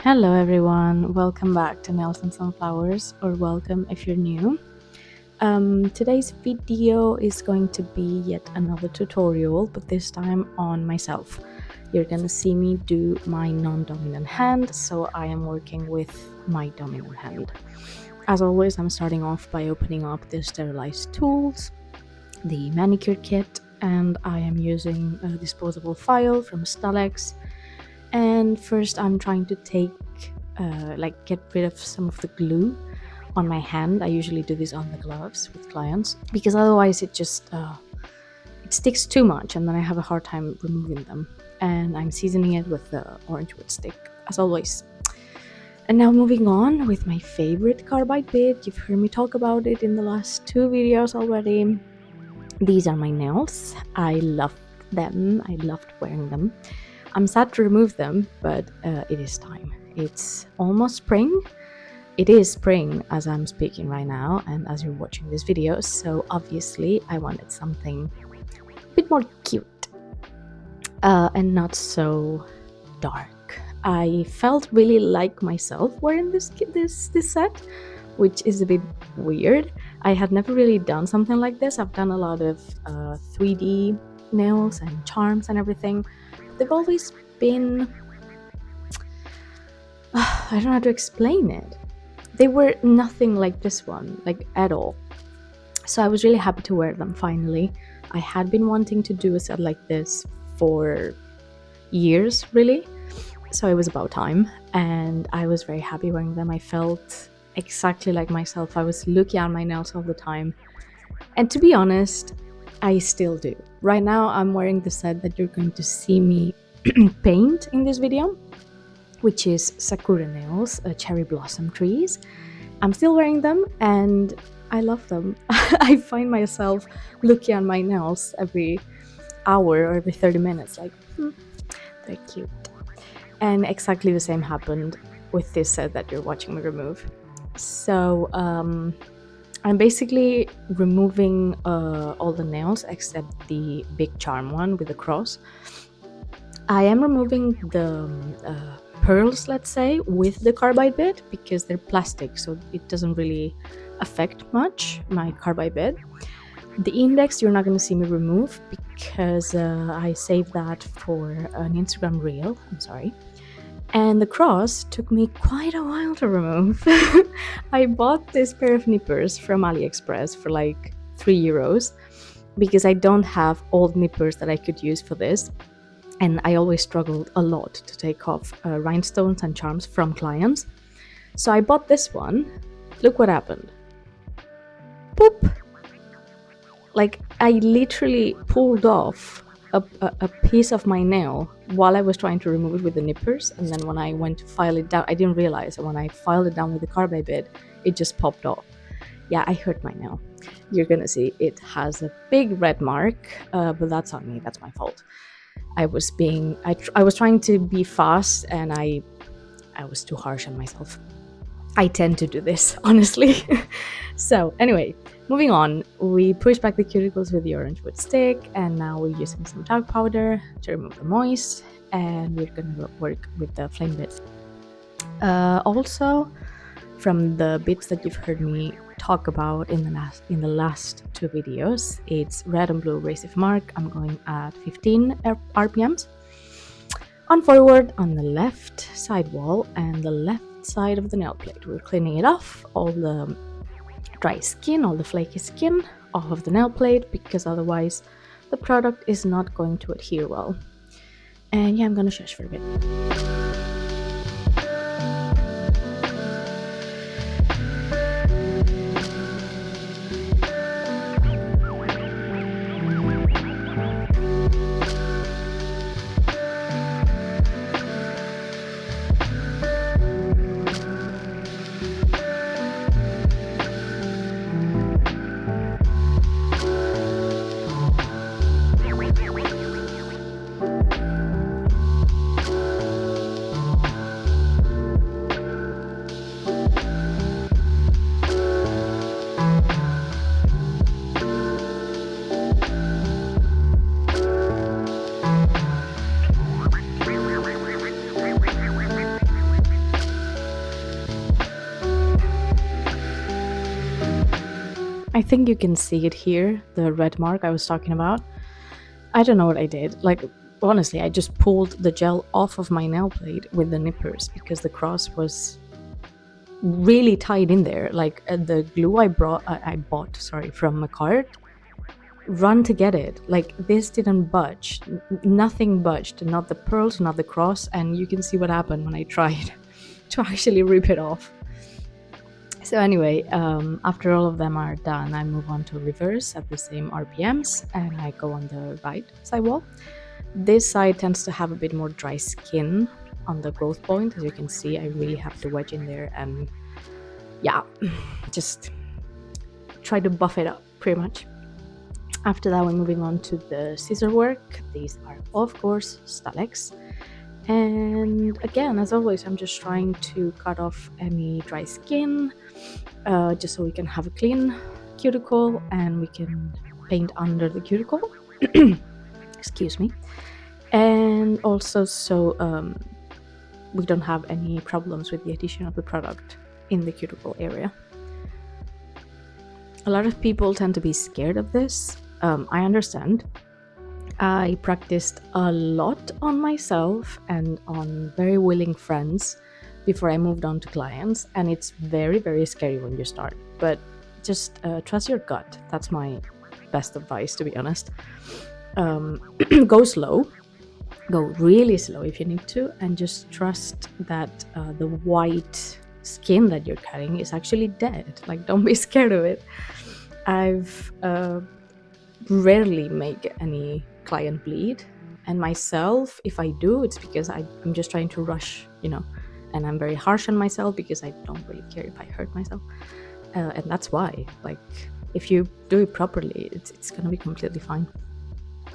Hello everyone, welcome back to Nails and Sunflowers, or welcome if you're new. Today's video is going to be yet another tutorial, but this time on myself. You're gonna see me do my non-dominant hand, so I am working with my dominant hand. As always, I'm starting off by opening up the sterilized tools, the manicure kit, and I am using a disposable file from Stalex. And first I'm trying to get rid of some of the glue on my hand. I usually do this on the gloves with clients because otherwise it just it sticks too much and then I have a hard time removing them. And I'm seasoning it with the orange wood stick as always. And now moving on with my favorite carbide bit. You've heard me talk about it in the last 2 videos already. These are my nails. I loved them. I loved wearing them. I'm sad to remove them, but it is time. It's almost spring. It is spring as I'm speaking right now and as you're watching this video, so obviously I wanted something a bit more cute and not so dark. I felt really like myself wearing this set, which is a bit weird. I had never really done something like this. I've done a lot of 3D nails and charms and everything. They've always been, I don't know how to explain it. They were nothing like this one, like at all. So I was really happy to wear them finally. I had been wanting to do a set like this for years, really. So it was about time, and I was very happy wearing them. I felt exactly like myself. I was looking at my nails all the time. And to be honest, I still do. Right now I'm wearing the set that you're going to see me paint in this video, which is Sakura nails, cherry blossom trees. I'm still wearing them and I love them. I find myself looking at my nails every hour or every 30 minutes like, they're cute. And exactly the same happened with this set that you're watching me remove. So I'm basically removing all the nails except the big charm one with the cross. I am removing the pearls, let's say, with the carbide bit because they're plastic, so it doesn't really affect much my carbide bit. The index you're not going to see me remove because I saved that for an Instagram reel. I'm sorry. And the cross took me quite a while to remove. I bought this pair of nippers from AliExpress for like €3 because I don't have old nippers that I could use for this. And I always struggled a lot to take off rhinestones and charms from clients. So I bought this one. Look what happened. Boop! Like, I literally pulled off a piece of my nail while I was trying to remove it with the nippers, and then when I went to file it down, I didn't realize that when I filed it down with the carbide bit, it just popped off. Yeah, I hurt my nail. You're gonna see it has a big red mark, but that's on me, that's my fault. I was trying to be fast and I was too harsh on myself. I tend to do this, honestly. So anyway, moving on, we push back the cuticles with the orange wood stick, and now we're using some talc powder to remove the moist, and we're gonna work with the flame bit. Also, from the bits that you've heard me talk about in the last 2 videos, it's red and blue abrasive mark. I'm going at 15 RPMs. On forward on the left side wall and the left side of the nail plate. We're cleaning it off, all the dry skin, all the flaky skin off of the nail plate, because otherwise the product is not going to adhere well. And yeah, I'm gonna shush for a bit. I think you can see it here, the red mark I was talking about. I don't know what I did. Like, honestly, I just pulled the gel off of my nail plate with the nippers because the cross was really tied in there. Like, the glue I bought, sorry, from a cart, run to get it. Like, this didn't budge. Nothing budged. Not the pearls, not the cross. And you can see what happened when I tried to actually rip it off. So anyway, after all of them are done, I move on to reverse at the same RPMs, and I go on the right side wall. This side tends to have a bit more dry skin on the growth point. As you can see, I really have to wedge in there and yeah, just try to buff it up pretty much. After that, we're moving on to the scissor work. These are, of course, Stalex. And again, as always, I'm just trying to cut off any dry skin, just so we can have a clean cuticle and we can paint under the cuticle. Excuse me. And also so we don't have any problems with the addition of the product in the cuticle area. A lot of people tend to be scared of this. I understand. I practiced a lot on myself and on very willing friends before I moved on to clients, and it's very, very scary when you start. But just trust your gut. That's my best advice, to be honest. Go slow. Go really slow if you need to, and just trust that the white skin that you're cutting is actually dead. Like, don't be scared of it. I've rarely make any client bleed, and myself, if I do, it's because I'm just trying to rush, and I'm very harsh on myself because I don't really care if I hurt myself, and that's why, like, if you do it properly, it's gonna be completely fine.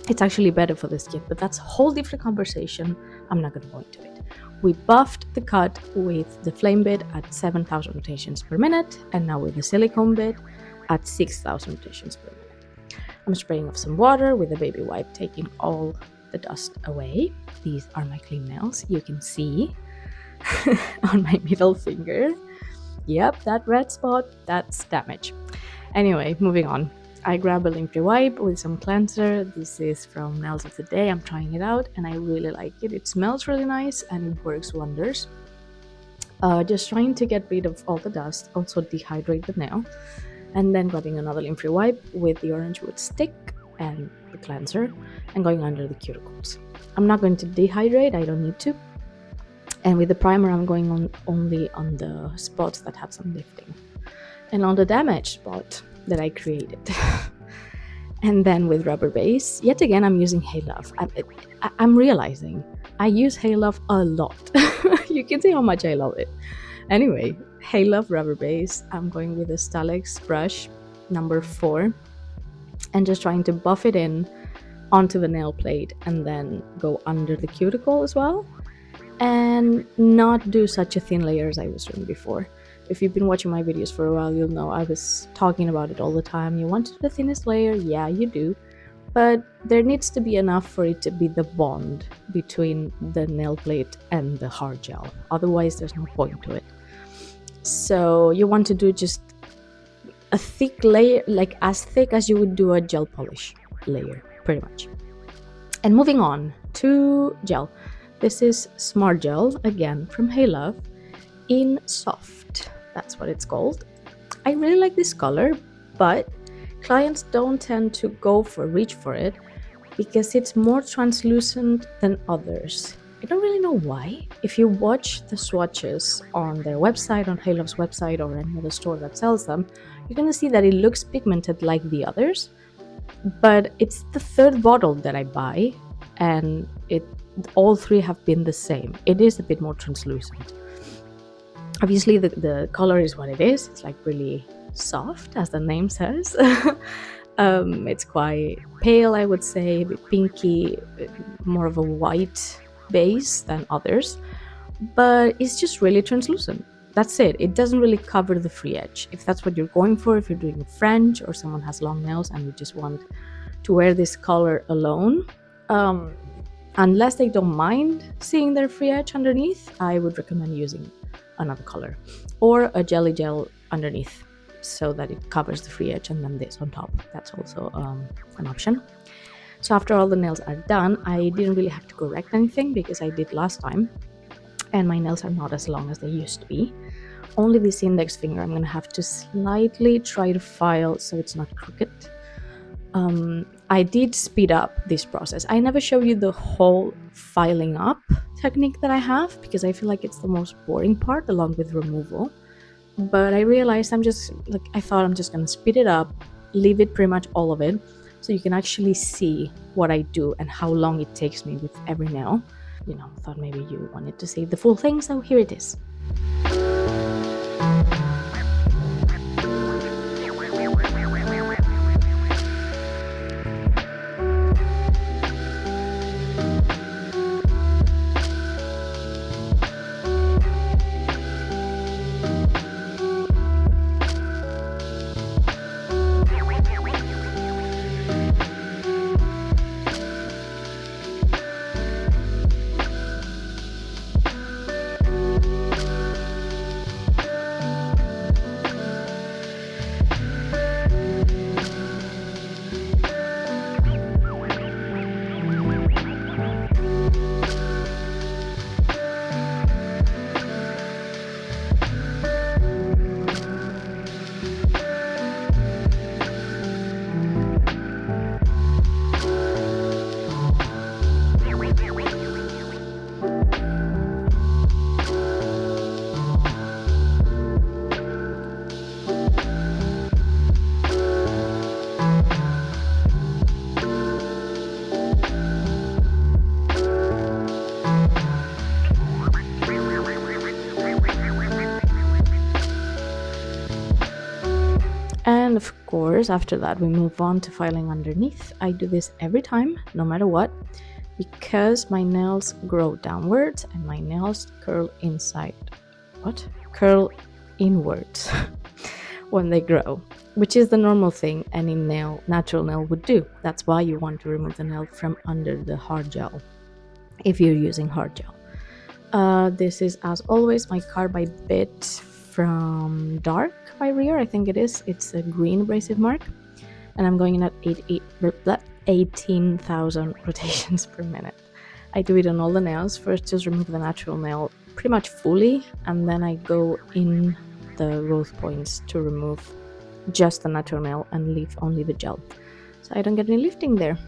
It's actually better for the skin, but that's a whole different conversation. I'm not gonna go into it. We buffed the cut with the flame bit at 7,000 rotations per minute, and now with the silicone bit at 6,000 rotations per minute. I'm spraying off some water with a baby wipe, taking all the dust away. These are my clean nails. You can see on my middle finger. Yep, that red spot, that's damage. Anyway, moving on. I grab a lint-free wipe with some cleanser. This is from Nails of the Day. I'm trying it out and I really like it. It smells really nice and it works wonders. Just trying to get rid of all the dust, also dehydrate the nail. And then grabbing another lint-free wipe with the orange wood stick and the cleanser and going under the cuticles. I'm not going to dehydrate, I don't need to. And with the primer, I'm going on only on the spots that have some lifting and on the damaged spot that I created. And then with rubber base, yet again, I'm using Hey Love. I'm realizing I use Hey Love a lot. You can see how much I love it. Anyway, Hey Love rubber base. I'm going with a Stalex brush number 4 and just trying to buff it in onto the nail plate and then go under the cuticle as well, and not do such a thin layer as I was doing before. If you've been watching my videos for a while, you'll know I was talking about it all the time. You want the thinnest layer? Yeah, you do. But there needs to be enough for it to be the bond between the nail plate and the hard gel. Otherwise, there's no point to it. So you want to do just a thick layer, like as thick as you would do a gel polish layer, pretty much. And moving on to gel. This is Smart Gel, again from Hey Love, in Soft. That's what it's called. I really like this color, but clients don't tend to reach for it because it's more translucent than others. I don't really know why. If you watch the swatches on their website, on Hey Love's website, or any other store that sells them, you're gonna see that it looks pigmented like the others, but it's the third bottle that I buy, and all three have been the same. It is a bit more translucent. Obviously, the color is what it is. It's like really soft, as the name says. It's quite pale, I would say, a bit pinky, more of a white base than others, but it's just really translucent. That's it. It doesn't really cover the free edge. If that's what you're going for, if you're doing French or someone has long nails and you just want to wear this color alone, unless they don't mind seeing their free edge underneath, I would recommend using another color or a jelly gel underneath. so that it covers the free edge, and then this on top. That's also an option. So after all the nails are done, I didn't really have to correct anything because I did last time, and my nails are not as long as they used to be. Only this index finger I'm gonna have to slightly try to file so it's not crooked. I did speed up this process. I never show you the whole filing up technique that I have because I feel like it's the most boring part along with removal. But I realized I thought I'm just gonna speed it up, leave it pretty much all of it, so you can actually see what I do and how long it takes me with every nail. Thought maybe you wanted to see the full thing, so here it is. And of course, after that, we move on to filing underneath. I do this every time, no matter what, because my nails grow downwards and my nails curl inwards when they grow, which is the normal thing any natural nail would do. That's why you want to remove the nail from under the hard gel if you're using hard gel. This is, as always, my carbide bit from Dark by Rear, I think it is. It's a green abrasive mark, and I'm going in at 18,000 rotations per minute. I do it on all the nails. First, just remove the natural nail pretty much fully, and then I go in the growth points to remove just the natural nail and leave only the gel, so I don't get any lifting there.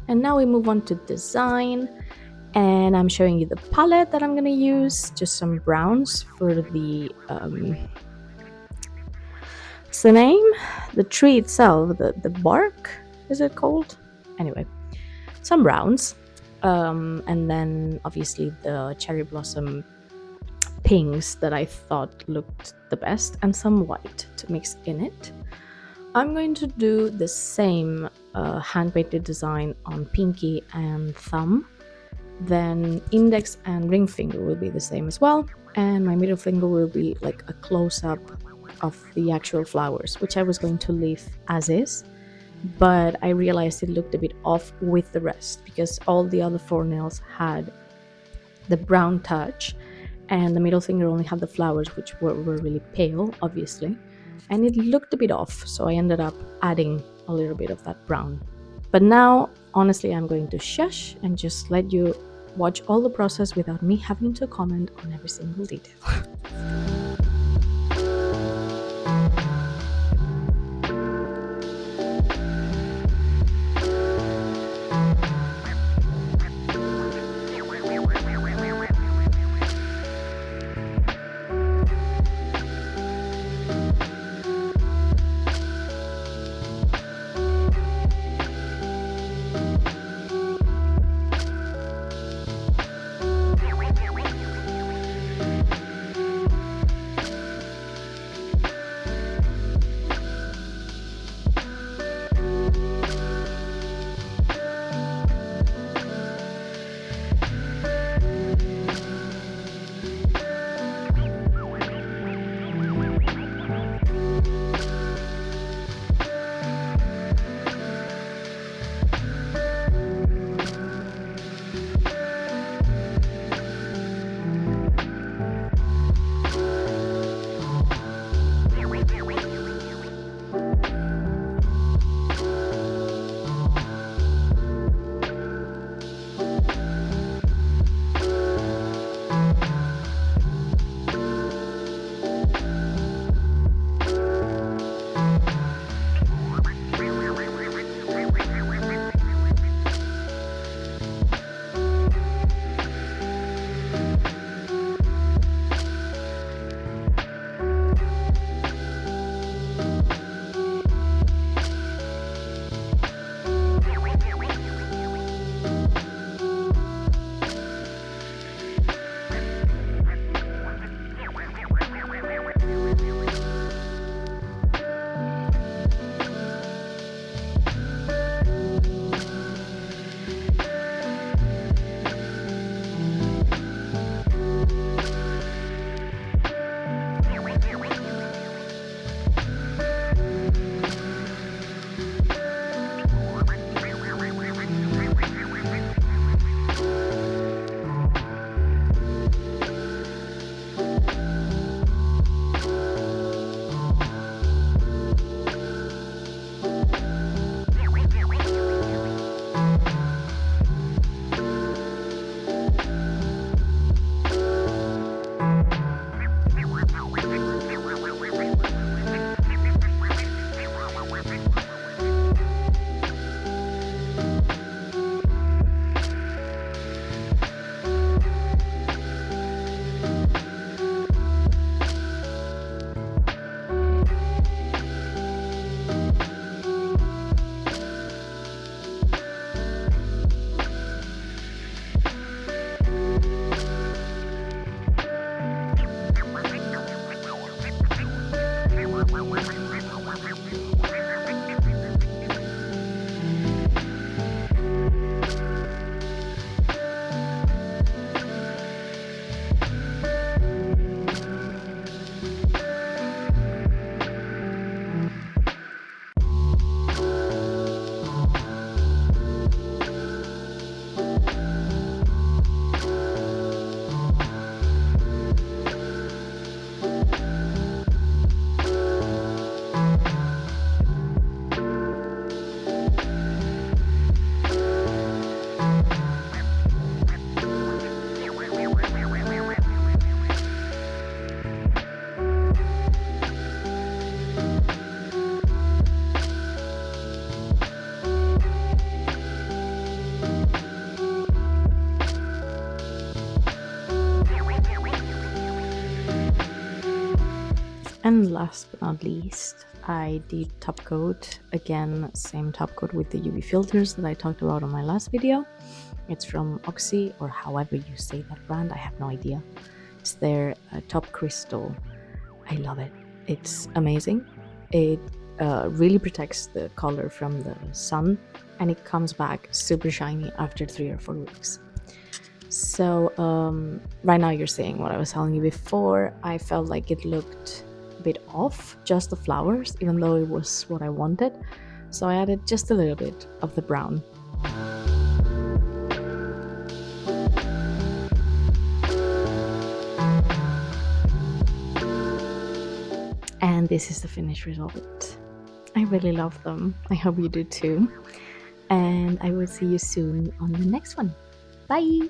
And now we move on to design, and I'm showing you the palette that I'm gonna use. Just some browns for the what's the name? The tree itself, the bark, is it called? Anyway, some browns, and then obviously the cherry blossom pinks that I thought looked the best, and some white to mix in it. I'm going to do the same hand-painted design on pinky and thumb. Then index and ring finger will be the same as well, and my middle finger will be like a close-up of the actual flowers, which I was going to leave as is, but I realized it looked a bit off with the rest because all the other 4 nails had the brown touch and the middle finger only had the flowers, which were really pale, obviously, and it looked a bit off, so I ended up adding a little bit of that brown. But now, honestly, I'm going to shush and just let you watch all the process without me having to comment on every single detail. And last but not least, I did top coat. Again, same top coat with the UV filters that I talked about on my last video. It's from Oxy, or however you say that brand, I have no idea. It's their top crystal. I love it. It's amazing. It really protects the color from the sun, and it comes back super shiny after 3 or 4 weeks. So right now you're seeing what I was telling you before. I felt like it looked a bit off, just the flowers, even though it was what I wanted. So I added just a little bit of the brown. And this is the finished result. I really love them. I hope you do too. And I will see you soon on the next one. Bye!